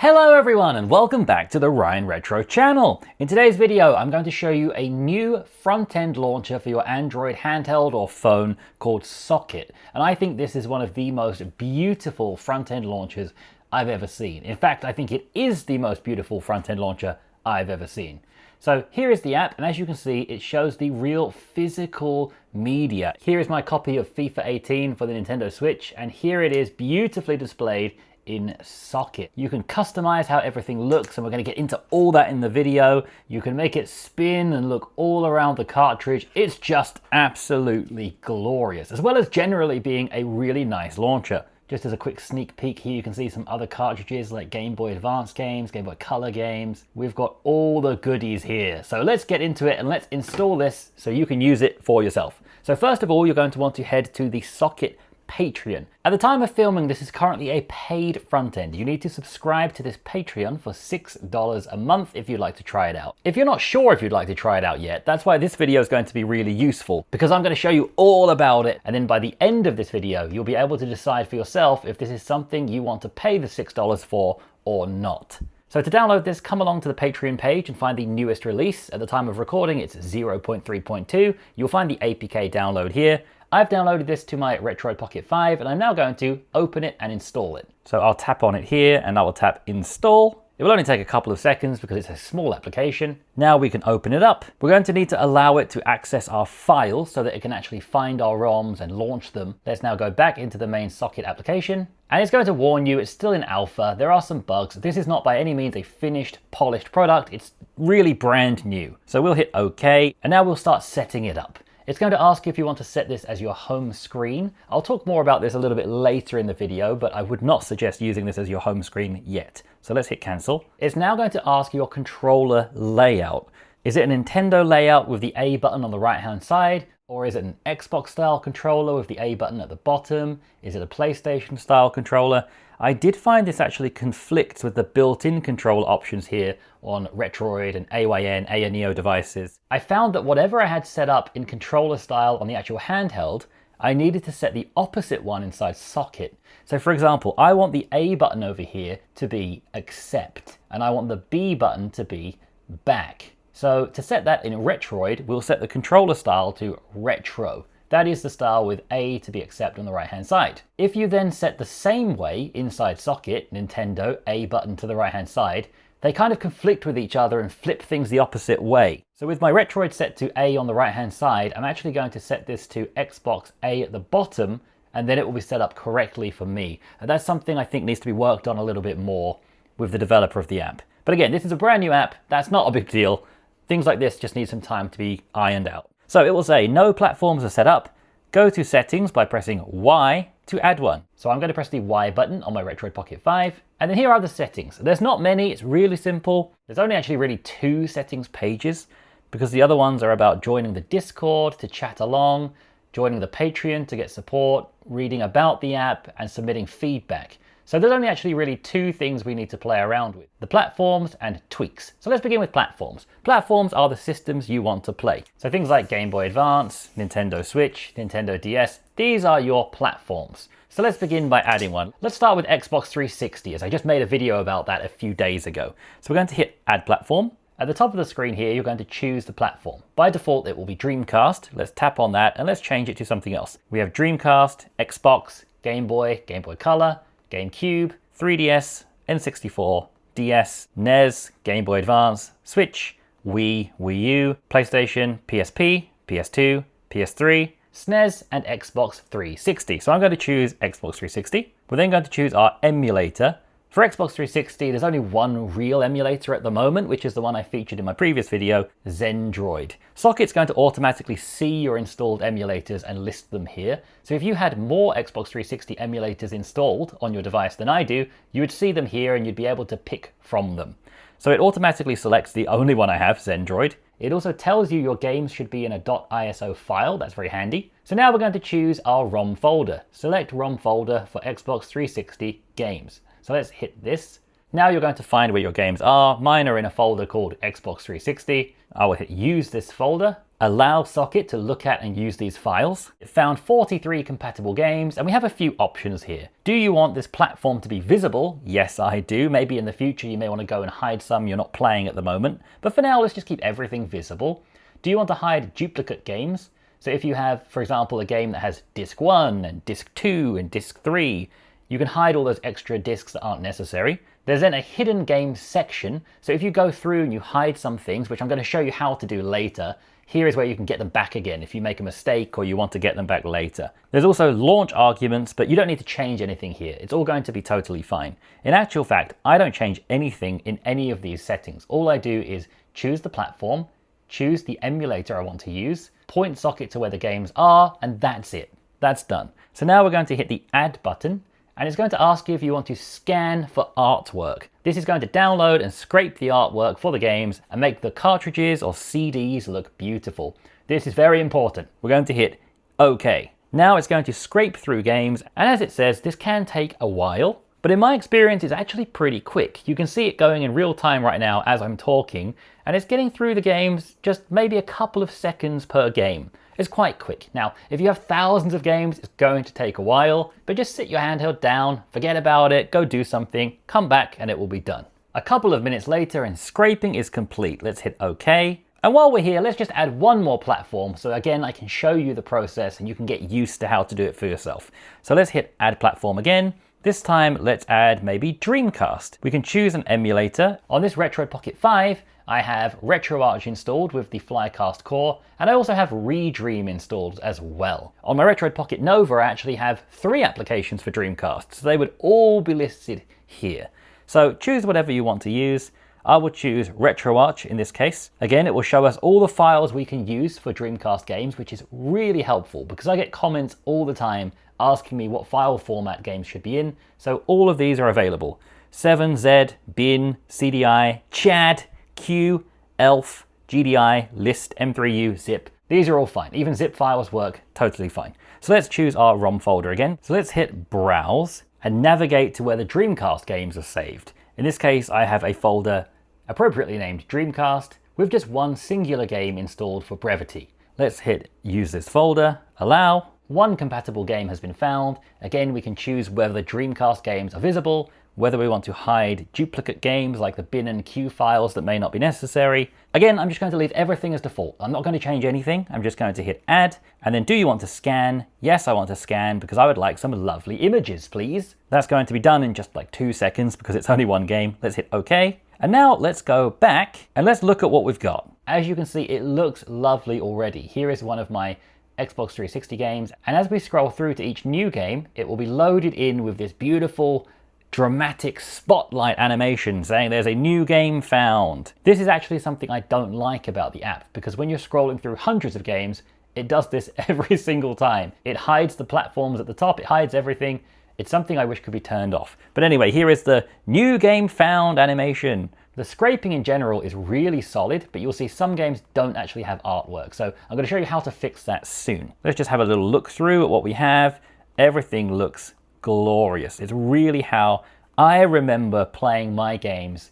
Hello everyone and welcome back to the Ryan Retro channel. In today's video I'm going to show you a new front-end launcher for your Android handheld or phone called Socket. And I think this is one of the most beautiful front-end launchers I've ever seen. In fact, I think it is the most beautiful front-end launcher I've ever seen. So here is the app, and as you can see it shows the real physical media. Here is my copy of FIFA 18 for the Nintendo Switch, and here it is beautifully displayed in Socket. You can customize how everything looks, and we're going to get into all that in the video. You can make it spin and look all around the cartridge. It's just absolutely glorious, as well as generally being a really nice launcher. Just as a quick sneak peek here, you can see some other cartridges like Game Boy Advance games, Game Boy Color games. We've got all the goodies here. So let's get into it and let's install this so you can use it for yourself. So first of all, you're going to want to head to the Socket Patreon. At the time of filming, this is currently a paid front end. You need to subscribe to this Patreon for $6 a month if you'd like to try it out. If you're not sure if you'd like to try it out yet, that's why this video is going to be really useful, because I'm going to show you all about it, and then by the end of this video you'll be able to decide for yourself if this is something you want to pay the $6 for or not. So to download this, come along to the Patreon page and find the newest release. At the time of recording it's 0.3.2. You'll find the APK download here. I've downloaded this to my Retroid Pocket 5 and I'm now going to open it and install it. So I'll tap on it here and I will tap install. It will only take a couple of seconds because it's a small application. Now we can open it up. We're going to need to allow it to access our files so that it can actually find our ROMs and launch them. Let's now go back into the main Socket application. And it's going to warn you, it's still in alpha. There are some bugs. This is not by any means a finished, polished product. It's really brand new. So we'll hit OK and now we'll start setting it up. It's going to ask you if you want to set this as your home screen. I'll talk more about this a little bit later in the video, but I would not suggest using this as your home screen yet. So let's hit cancel. It's now going to ask your controller layout. Is it a Nintendo layout with the A button on the right-hand side? Or is it an Xbox style controller with the A button at the bottom? Is it a PlayStation style controller? I did find this actually conflicts with the built-in control options here on Retroid and AYN, ANEO devices. I found that whatever I had set up in controller style on the actual handheld, I needed to set the opposite one inside Socket. So for example, I want the A button over here to be accept, and I want the B button to be back. So to set that in Retroid, we'll set the controller style to retro. That is the style with A to be accept on the right hand side. If you then set the same way inside Socket, Nintendo, A button to the right hand side, they kind of conflict with each other and flip things the opposite way. So with my Retroid set to A on the right hand side, I'm actually going to set this to Xbox A at the bottom, and then it will be set up correctly for me. And that's something I think needs to be worked on a little bit more with the developer of the app. But again, this is a brand new app, that's not a big deal. Things like this just need some time to be ironed out. So it will say no platforms are set up. Go to settings by pressing Y to add one. So I'm going to press the Y button on my Retroid Pocket 5. And then here are the settings. There's not many, it's really simple. There's only actually really 2 settings pages because the other ones are about joining the Discord to chat along, joining the Patreon to get support, reading about the app, and submitting feedback. So there's only actually really 2 things we need to play around with: the platforms and tweaks. So let's begin with platforms. Platforms are the systems you want to play. So things like Game Boy Advance, Nintendo Switch, Nintendo DS, these are your platforms. So let's begin by adding one. Let's start with Xbox 360, as I just made a video about that a few days ago. So we're going to hit Add Platform. At the top of the screen here, you're going to choose the platform. By default, it will be Dreamcast. Let's tap on that and let's change it to something else. We have Dreamcast, Xbox, Game Boy Color, GameCube, 3DS, N64, DS, NES, Game Boy Advance, Switch, Wii, Wii U, PlayStation, PSP, PS2, PS3, SNES, and Xbox 360. So I'm going to choose Xbox 360. We're then going to choose our emulator. For Xbox 360, there's only one real emulator at the moment, which is the one I featured in my previous video, Zendroid. Socket's going to automatically see your installed emulators and list them here. So if you had more Xbox 360 emulators installed on your device than I do, you would see them here and you'd be able to pick from them. So it automatically selects the only one I have, Zendroid. It also tells you your games should be in a .iso file, that's very handy. So now we're going to choose our ROM folder. Select ROM folder for Xbox 360 games. So let's hit this. Now you're going to find where your games are. Mine are in a folder called Xbox 360. I will hit use this folder. allow Socket to look at and use these files. It found 43 compatible games, and we have a few options here. Do you want this platform to be visible? Yes, I do. Maybe in the future you may want to go and hide some you're not playing at the moment. But for now, let's just keep everything visible. Do you want to hide duplicate games? So if you have, for example, a game that has disc 1 and disc 2 and disc 3, you can hide all those extra discs that aren't necessary. There's then a hidden game section. So if you go through and you hide some things, which I'm going to show you how to do later, here is where you can get them back again if you make a mistake or you want to get them back later. There's also launch arguments, but you don't need to change anything here. It's all going to be totally fine. In actual fact, I don't change anything in any of these settings. All I do is choose the platform, choose the emulator I want to use, point Socket to where the games are, and that's it. That's done. So now we're going to hit the Add button, and it's going to ask you if you want to scan for artwork. This is going to download and scrape the artwork for the games and make the cartridges or CDs look beautiful. This is very important. We're going to hit OK. Now it's going to scrape through games, and as it says, this can take a while, but in my experience, it's actually pretty quick. You can see it going in real time right now as I'm talking, and it's getting through the games just maybe a couple of seconds per game. It's quite quick. Now, if you have thousands of games, it's going to take a while, but just sit your handheld down, forget about it, go do something, come back, and it will be done. A couple of minutes later, and scraping is complete. Let's hit OK. And while we're here, let's just add one more platform. So again, I can show you the process and you can get used to how to do it for yourself. So let's hit Add Platform again. This time, let's add maybe Dreamcast. We can choose an emulator. On this Retroid Pocket 5, I have RetroArch installed with the Flycast core, and I also have Redream installed as well. On my Retroid Pocket Nova, I actually have 3 applications for Dreamcast, so they would all be listed here. So choose whatever you want to use. I will choose RetroArch in this case. Again, it will show us all the files we can use for Dreamcast games, which is really helpful because I get comments all the time asking me what file format games should be in. So all of these are available. 7Z, bin, CDI, CHAD, Q, ELF, GDI, list, M3U, zip. These are all fine. Even zip files work totally fine. So let's choose our ROM folder again. So let's hit Browse and navigate to where the Dreamcast games are saved. In this case, I have a folder appropriately named Dreamcast with just one singular game installed for brevity. Let's hit Use this folder, allow. One compatible game has been found. Again, we can choose whether the Dreamcast games are visible, whether we want to hide duplicate games like the bin and Q files that may not be necessary. Again, I'm just going to leave everything as default. I'm not going to change anything. I'm just going to hit Add, and then do you want to scan? Yes, I want to scan because I would like some lovely images, please. That's going to be done in just like 2 seconds because it's only one game. Let's hit OK. And now let's go back and let's look at what we've got. As you can see, it looks lovely already. Here is one of my Xbox 360 games, and as we scroll through to each new game, it will be loaded in with this beautiful dramatic spotlight animation saying there's a new game found. This is actually something I don't like about the app, because when you're scrolling through hundreds of games, it does this every single time. It hides the platforms at the top, it hides everything. It's something I wish could be turned off. But anyway, here is the new game found animation. The scraping in general is really solid, but you'll see some games don't actually have artwork. So I'm going to show you how to fix that soon. Let's just have a little look through at what we have. Everything looks glorious. It's really how I remember playing my games,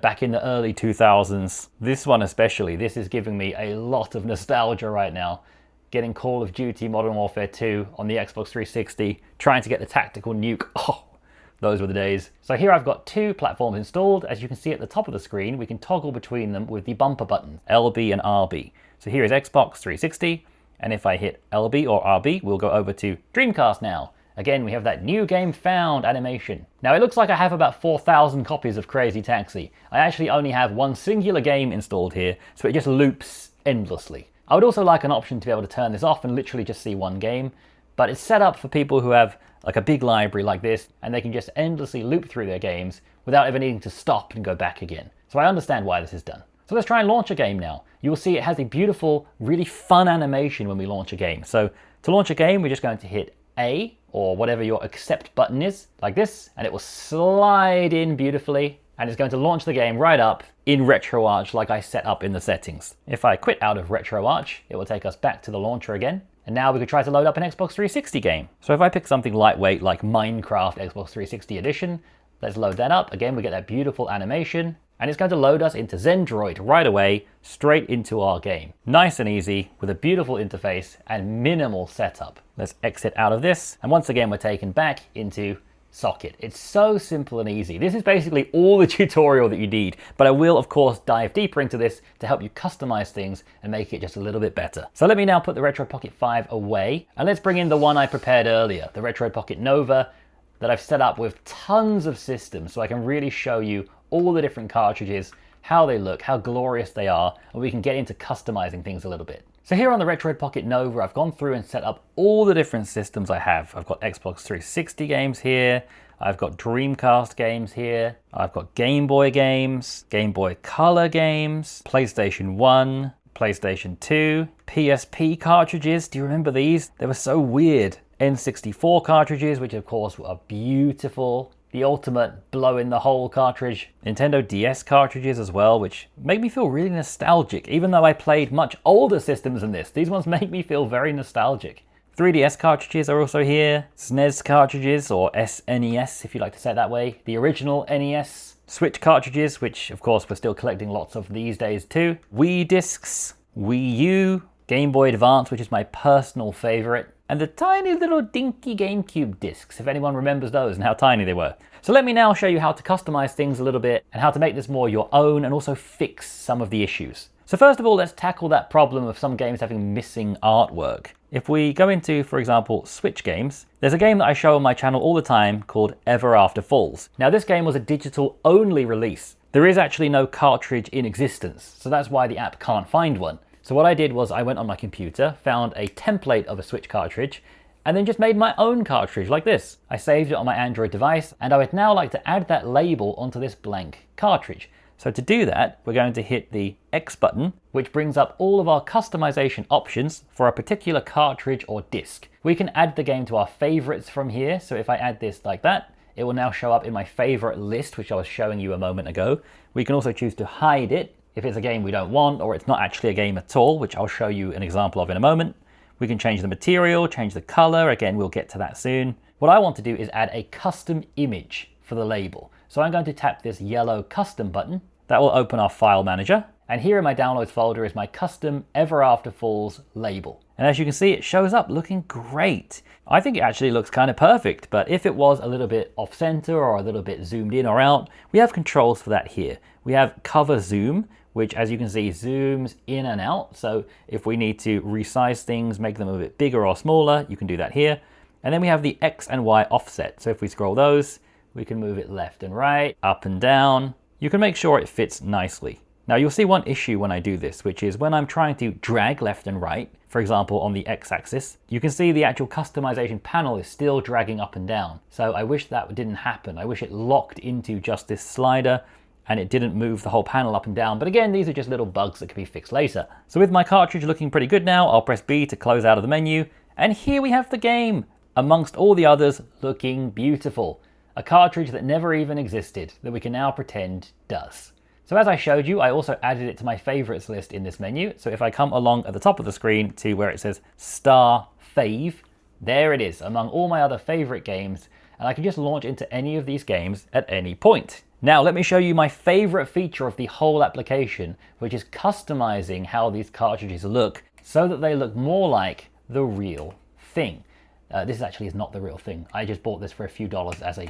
back in the early 2000s. This one especially, this is giving me a lot of nostalgia right now. Getting Call of Duty Modern Warfare 2 on the Xbox 360, trying to get the tactical nuke. Oh, those were the days. So here I've got 2 platforms installed. As you can see at the top of the screen, we can toggle between them with the bumper buttons, LB and RB. So here is Xbox 360, and if I hit LB or RB, we'll go over to Dreamcast now. Again, we have that new game found animation. Now it looks like I have about 4,000 copies of Crazy Taxi. I actually only have one singular game installed here, so it just loops endlessly. I would also like an option to be able to turn this off and literally just see one game, but it's set up for people who have like a big library like this, and they can just endlessly loop through their games without ever needing to stop and go back again. So I understand why this is done. So let's try and launch a game now. You will see it has a beautiful, really fun animation when we launch a game. So to launch a game, we're just going to hit A, or whatever your accept button is, like this, and it will slide in beautifully, and it's going to launch the game right up in RetroArch like I set up in the settings. If I quit out of RetroArch, it will take us back to the launcher again, and now we could try to load up an Xbox 360 game. So if I pick something lightweight like Minecraft Xbox 360 Edition, let's load that up. Again, we get that beautiful animation, and it's going to load us into Zendroid right away, straight into our game. Nice and easy, with a beautiful interface and minimal setup. Let's exit out of this, and once again we're taken back into Socket. It's so simple and easy. This is basically all the tutorial that you need, but I will of course dive deeper into this to help you customize things and make it just a little bit better. So let me now put the Retroid Pocket 5 away, and let's bring in the one I prepared earlier, the Retroid Pocket Nova, that I've set up with tons of systems so I can really show you all the different cartridges, how they look, how glorious they are, and we can get into customizing things a little bit. So here on the Retroid Pocket Nova, I've gone through and set up all the different systems I have. I've got Xbox 360 games here, I've got Dreamcast games here, I've got Game Boy games, Game Boy Color games, PlayStation 1, PlayStation 2, PSP cartridges. Do you remember these? They were so weird. N64 cartridges, which of course are beautiful. The ultimate blow-in-the-hole cartridge. Nintendo DS cartridges as well, which make me feel really nostalgic. Even though I played much older systems than this, these ones make me feel very nostalgic. 3DS cartridges are also here. SNES cartridges, or SNES if you like to say it that way. The original NES. Switch cartridges, which of course we're still collecting lots of these days too. Wii discs, Wii U, Game Boy Advance, which is my personal favorite. And the tiny little dinky GameCube discs, if anyone remembers those and how tiny they were. So let me now show you how to customize things a little bit and how to make this more your own and also fix some of the issues. So first of all, let's tackle that problem of some games having missing artwork. If we go into, for example, Switch games, there's a game that I show on my channel all the time called Ever After Falls. Now this game was a digital only release. There is actually no cartridge in existence, so that's why the app can't find one. So what I did was I went on my computer, found a template of a Switch cartridge, and then just made my own cartridge like this. I saved it on my Android device, and I would now like to add that label onto this blank cartridge. So to do that, we're going to hit the X button, which brings up all of our customization options for a particular cartridge or disc. We can add the game to our favorites from here, so if I add this like that, it will now show up in my favorite list, which I was showing you a moment ago. We can also choose to hide it, if it's a game we don't want, or it's not actually a game at all, which I'll show you an example of in a moment. We can change the material, change the color. Again, we'll get to that soon. What I want to do is add a custom image for the label. So I'm going to tap this yellow custom button. That will open our file manager. And here in my downloads folder is my custom Ever After Falls label. And as you can see, it shows up looking great. I think it actually looks kind of perfect, but if it was a little bit off center or a little bit zoomed in or out, we have controls for that here. We have cover zoom, which as you can see zooms in and out. So if we need to resize things, make them a bit bigger or smaller, you can do that here. And then we have the X and Y offset. So if we scroll those, we can move it left and right, up and down. You can make sure it fits nicely. Now you'll see one issue when I do this, which is when I'm trying to drag left and right, for example on the X-axis, you can see the actual customization panel is still dragging up and down. So I wish that didn't happen. I wish it locked into just this slider and it didn't move the whole panel up and down. But again, these are just little bugs that can be fixed later. So with my cartridge looking pretty good now, I'll press B to close out of the menu. And here we have the game, amongst all the others, looking beautiful. A cartridge that never even existed, that we can now pretend does. So as I showed you, I also added it to my favorites list in this menu. So if I come along at the top of the screen to where it says Star Fave, there it is among all my other favorite games. And I can just launch into any of these games at any point. Now let me show you my favorite feature of the whole application, which is customizing how these cartridges look so that they look more like the real thing. This actually is not the real thing. I just bought this for a few dollars as a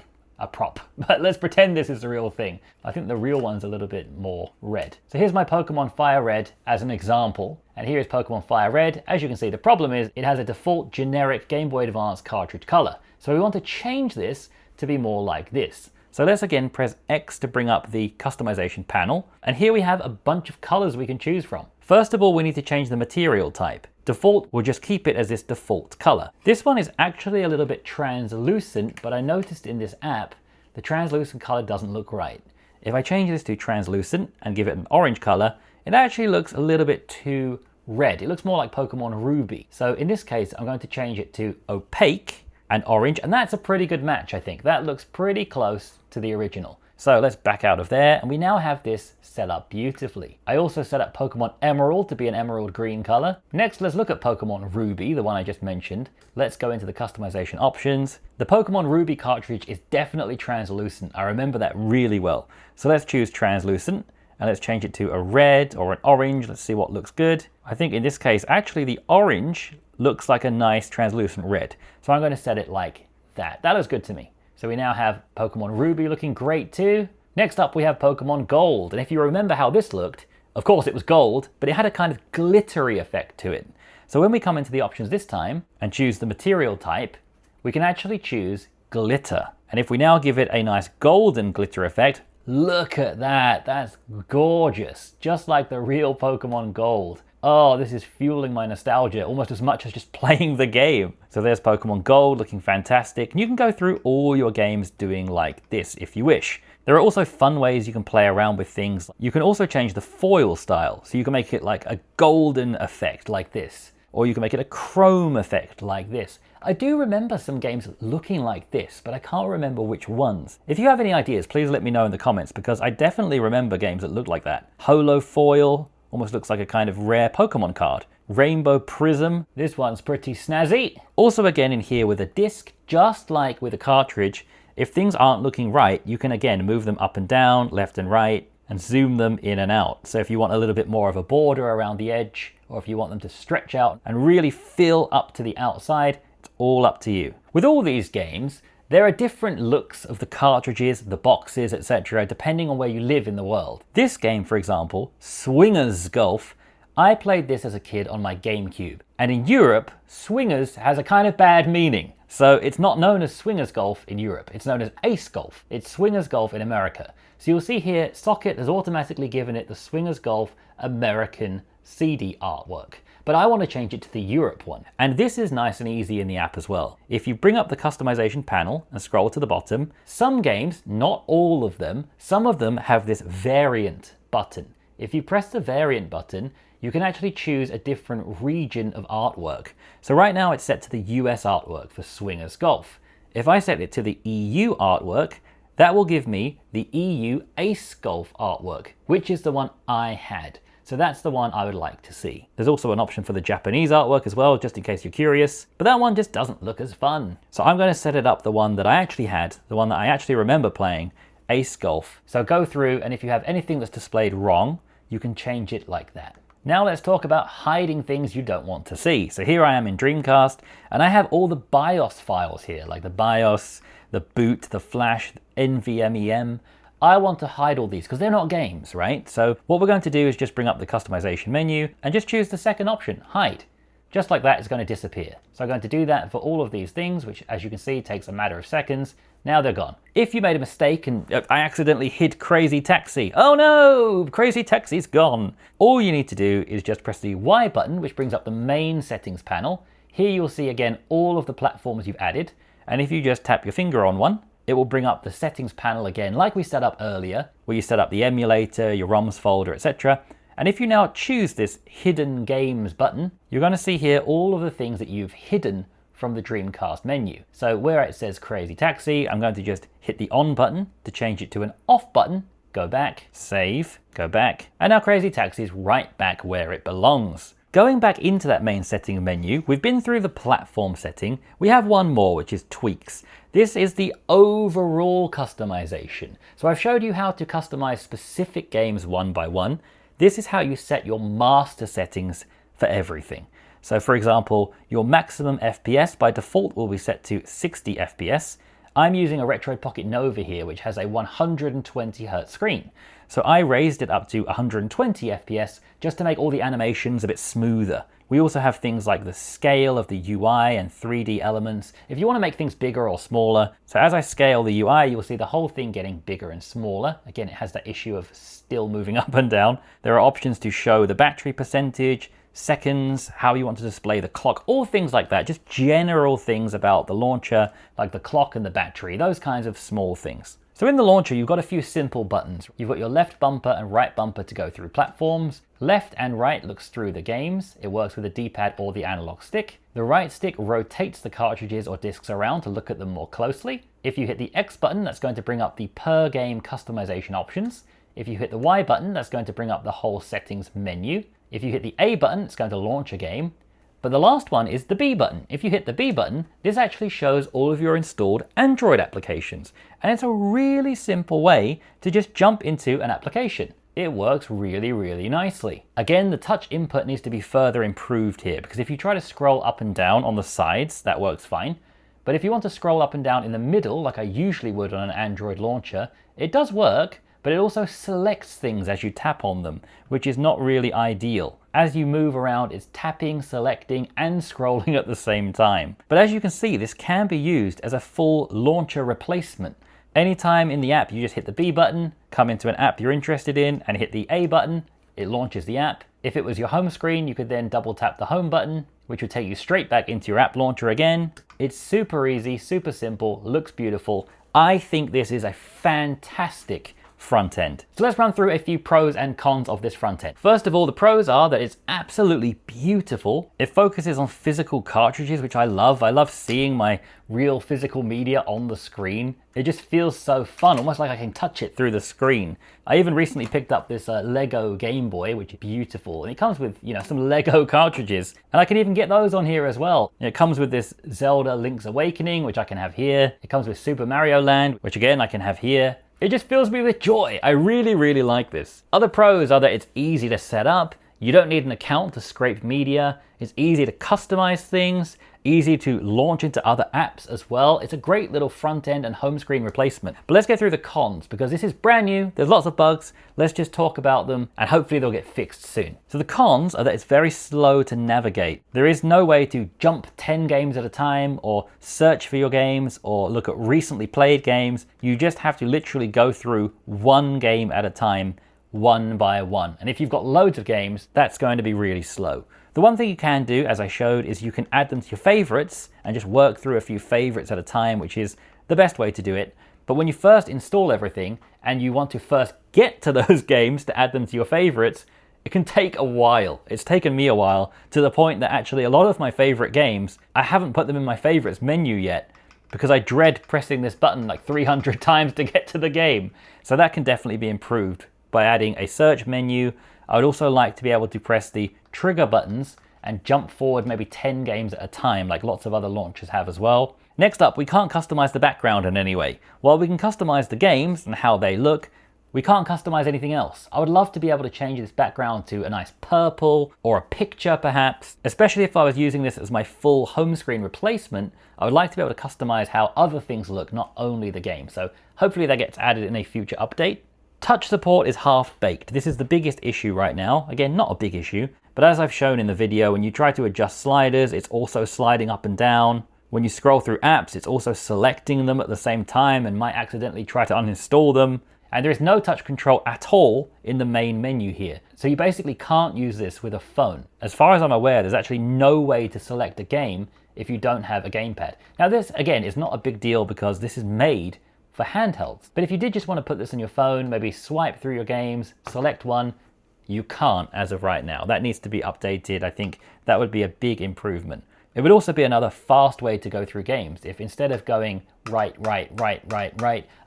prop, but let's pretend this is the real thing. I think the real one's a little bit more red. So here's my Pokemon Fire Red as an example, and here is Pokemon Fire Red. As you can see, the problem is it has a default generic Game Boy Advance cartridge color. So we want to change this to be more like this. So let's again press X to bring up the customization panel. And here we have a bunch of colors we can choose from. First of all, we need to change the material type. Default, we'll just keep it as this default color. This one is actually a little bit translucent, but I noticed in this app, the translucent color doesn't look right. If I change this to translucent and give it an orange color, it actually looks a little bit too red. It looks more like Pokemon Ruby. So in this case, I'm going to change it to opaque and orange, and that's a pretty good match, I think. That looks pretty close to the original. So let's back out of there, and we now have this set up beautifully. I also set up Pokemon Emerald to be an emerald green color. Next, let's look at Pokemon Ruby, the one I just mentioned. Let's go into the customization options. The Pokemon Ruby cartridge is definitely translucent. I remember that really well. So let's choose translucent, and let's change it to a red or an orange. Let's see what looks good. I think in this case, actually the orange looks like a nice translucent red. So I'm going to set it like that. That looks good to me. So we now have Pokemon Ruby looking great too. Next up we have Pokemon Gold, and if you remember how this looked, of course it was gold, but it had a kind of glittery effect to it. So when we come into the options this time and choose the material type, we can actually choose glitter. And if we now give it a nice golden glitter effect, look at that, that's gorgeous, just like the real Pokemon Gold. Oh, this is fueling my nostalgia almost as much as just playing the game. So there's Pokemon Gold looking fantastic. And you can go through all your games doing like this if you wish. There are also fun ways you can play around with things. You can also change the foil style. So you can make it like a golden effect like this. Or you can make it a chrome effect like this. I do remember some games looking like this, but I can't remember which ones. If you have any ideas, please let me know in the comments, because I definitely remember games that look like that. Holo foil. Almost looks like a kind of rare Pokemon card. Rainbow Prism. This one's pretty snazzy. Also again in here with a disc, just like with a cartridge, if things aren't looking right, you can again move them up and down, left and right, and zoom them in and out. So if you want a little bit more of a border around the edge, or if you want them to stretch out and really fill up to the outside, it's all up to you. With all these games, there are different looks of the cartridges, the boxes, etc., depending on where you live in the world. This game, for example, Swingers Golf, I played this as a kid on my GameCube. And in Europe, Swingers has a kind of bad meaning. So it's not known as Swingers Golf in Europe, it's known as Ace Golf. It's Swingers Golf in America. So you'll see here, Socket has automatically given it the Swingers Golf American CD artwork. But I want to change it to the Europe one. And this is nice and easy in the app as well. If you bring up the customization panel and scroll to the bottom, some games, not all of them, some of them have this variant button. If you press the variant button, you can actually choose a different region of artwork. So right now it's set to the US artwork for Swingers Golf. If I set it to the EU artwork, that will give me the EU Ace Golf artwork, which is the one I had. So that's the one I would like to see. There's also an option for the Japanese artwork as well, just in case you're curious, but that one just doesn't look as fun. So I'm going to set it up the one that I actually had, the one that I actually remember playing, Ace Golf. So go through, and if you have anything that's displayed wrong, you can change it like that. Now let's talk about hiding things you don't want to see. So here I am in Dreamcast, and I have all the BIOS files here, like the BIOS, the boot, the flash, NVMe. I want to hide all these because they're not games, right? So what we're going to do is just bring up the customization menu and just choose the second option, hide. Just like that, it's going to disappear. So I'm going to do that for all of these things, which as you can see takes a matter of seconds. Now they're gone. If you made a mistake and I accidentally hid Crazy Taxi, oh no, Crazy Taxi's gone. All you need to do is just press the Y button, which brings up the main settings panel. Here you'll see again all of the platforms you've added. And if you just tap your finger on one, it will bring up the settings panel again, like we set up earlier, where you set up the emulator, your ROMs folder, etc. And if you now choose this Hidden Games button, you're going to see here all of the things that you've hidden from the Dreamcast menu. So where it says Crazy Taxi, I'm going to just hit the on button to change it to an off button, go back, save, go back, and now Crazy Taxi is right back where it belongs. Going back into that main setting menu, we've been through the platform setting. We have one more, which is tweaks. This is the overall customization. So I've showed you how to customize specific games one by one. This is how you set your master settings for everything. So for example, your maximum FPS by default will be set to 60 FPS. I'm using a Retroid Pocket Nova here, which has a 120 Hz screen. So I raised it up to 120 FPS just to make all the animations a bit smoother. We also have things like the scale of the UI and 3D elements, if you want to make things bigger or smaller. So as I scale the UI, you'll see the whole thing getting bigger and smaller. Again, it has that issue of still moving up and down. There are options to show the battery percentage, seconds, how you want to display the clock, all things like that, just general things about the launcher, like the clock and the battery, those kinds of small things. So So in the launcher, you've got a few simple buttons. You've got your left bumper and right bumper to go through platforms. Left and right looks through the games. It works with the D-pad or the analog stick. The right stick rotates the cartridges or discs around to look at them more closely. If you hit the X button, that's going to bring up the per game customization options. If you hit the Y button, that's going to bring up the whole settings menu. If you hit the A button, it's going to launch a game. But the last one is the B button. If you hit the B button, this actually shows all of your installed Android applications. And it's a really simple way to just jump into an application. It works really, really nicely. Again, the touch input needs to be further improved here, because if you try to scroll up and down on the sides, that works fine. But if you want to scroll up and down in the middle, like I usually would on an Android launcher, it does work, but it also selects things as you tap on them, which is not really ideal. As you move around, it's tapping, selecting, and scrolling at the same time. But as you can see, this can be used as a full launcher replacement. Anytime in the app, you just hit the B button, come into an app you're interested in, and hit the A button, it launches the app. If it was your home screen, you could then double tap the home button, which would take you straight back into your app launcher again. It's super easy, super simple, looks beautiful. I think this is a fantastic front end. So let's run through a few pros and cons of this front end. First of all, the pros are that it's absolutely beautiful. It focuses on physical cartridges, which I love. I love seeing my real physical media on the screen. It just feels so fun, almost like I can touch it through the screen. I even recently picked up this Lego Game Boy, which is beautiful. And it comes with, some Lego cartridges. And I can even get those on here as well. It comes with this Zelda Link's Awakening, which I can have here. It comes with Super Mario Land, which again, I can have here. It just fills me with joy. I really, really like this. Other pros are that it's easy to set up. You don't need an account to scrape media. It's easy to customize things, easy to launch into other apps as well. It's a great little front end and home screen replacement. But let's get through the cons, because this is brand new. There's lots of bugs. Let's just talk about them, and hopefully they'll get fixed soon. So the cons are that it's very slow to navigate. There is no way to jump 10 games at a time, or search for your games, or look at recently played games. You just have to literally go through one game at a time, one by one. And if you've got loads of games, that's going to be really slow. The one thing you can do, as I showed, is you can add them to your favorites and just work through a few favorites at a time, which is the best way to do it. But when you first install everything and you want to first get to those games to add them to your favorites, it can take a while. It's taken me a while, to the point that actually a lot of my favorite games, I haven't put them in my favorites menu yet, because I dread pressing this button like 300 times to get to the game. So that can definitely be improved by adding a search menu. I would also like to be able to press the trigger buttons and jump forward maybe 10 games at a time, like lots of other launchers have as well. Next up, we can't customize the background in any way. While we can customize the games and how they look, we can't customize anything else. I would love to be able to change this background to a nice purple or a picture perhaps, especially if I was using this as my full home screen replacement. I would like to be able to customize how other things look, not only the game. So hopefully that gets added in a future update. Touch support is half-baked. This is the biggest issue right now. Again, not a big issue, but as I've shown in the video, when you try to adjust sliders, it's also sliding up and down. When you scroll through apps, it's also selecting them at the same time and might accidentally try to uninstall them. And there is no touch control at all in the main menu here. So you basically can't use this with a phone. As far as I'm aware, there's actually no way to select a game if you don't have a gamepad. Now this, again, is not a big deal because this is made for handhelds. But if you did just want to put this on your phone, maybe swipe through your games, select one, you can't as of right now. That needs to be updated. I think that would be a big improvement. It would also be another fast way to go through games. If instead of going right,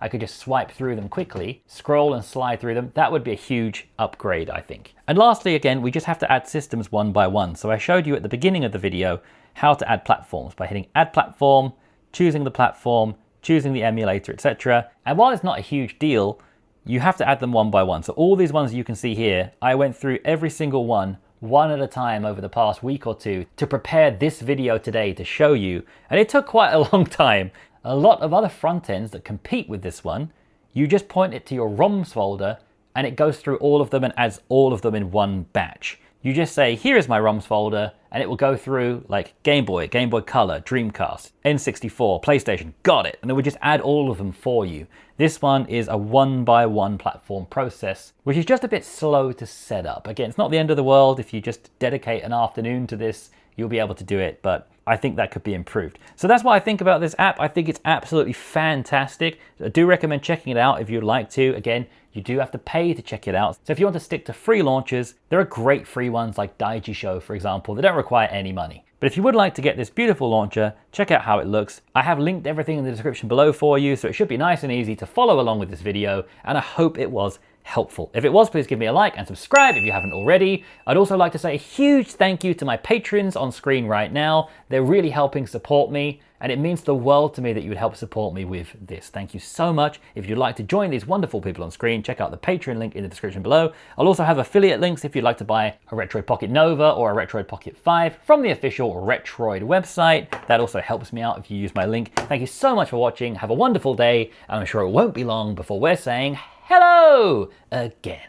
I could just swipe through them quickly, scroll and slide through them, that would be a huge upgrade, I think. And lastly, again, we just have to add systems one by one. So I showed you at the beginning of the video how to add platforms by hitting Add Platform, choosing the platform, choosing the emulator, etc. And while it's not a huge deal, you have to add them one by one. So all these ones you can see here, I went through every single one at a time over the past week or two to prepare this video today to show you. And it took quite a long time. A lot of other front ends that compete with this one, you just point it to your ROMs folder and it goes through all of them and adds all of them in one batch. You just say, here is my ROMs folder, and it will go through like Game Boy, Game Boy Color, Dreamcast, N64, PlayStation, got it. And it will just add all of them for you. This one is a one-by-one platform process, which is just a bit slow to set up. Again, it's not the end of the world if you just dedicate an afternoon to this, you'll be able to do it, but I think that could be improved. So that's what I think about this app. I think it's absolutely fantastic. I do recommend checking it out if you'd like to. Again, you do have to pay to check it out. So if you want to stick to free launchers, there are great free ones like Daiji Show, for example. They don't require any money. But if you would like to get this beautiful launcher, check out how it looks. I have linked everything in the description below for you, so it should be nice and easy to follow along with this video, and I hope it was helpful. If it was, please give me a like and subscribe if you haven't already. I'd also like to say a huge thank you to my patrons on screen right now. They're really helping support me, and it means the world to me that you would help support me with this. Thank you so much. If you'd like to join these wonderful people on screen, check out the Patreon link in the description below. I'll also have affiliate links if you'd like to buy a Retroid Pocket Nova or a Retroid Pocket 5 from the official Retroid website. That also helps me out if you use my link. Thank you so much for watching. Have a wonderful day, and I'm sure it won't be long before we're saying hello again.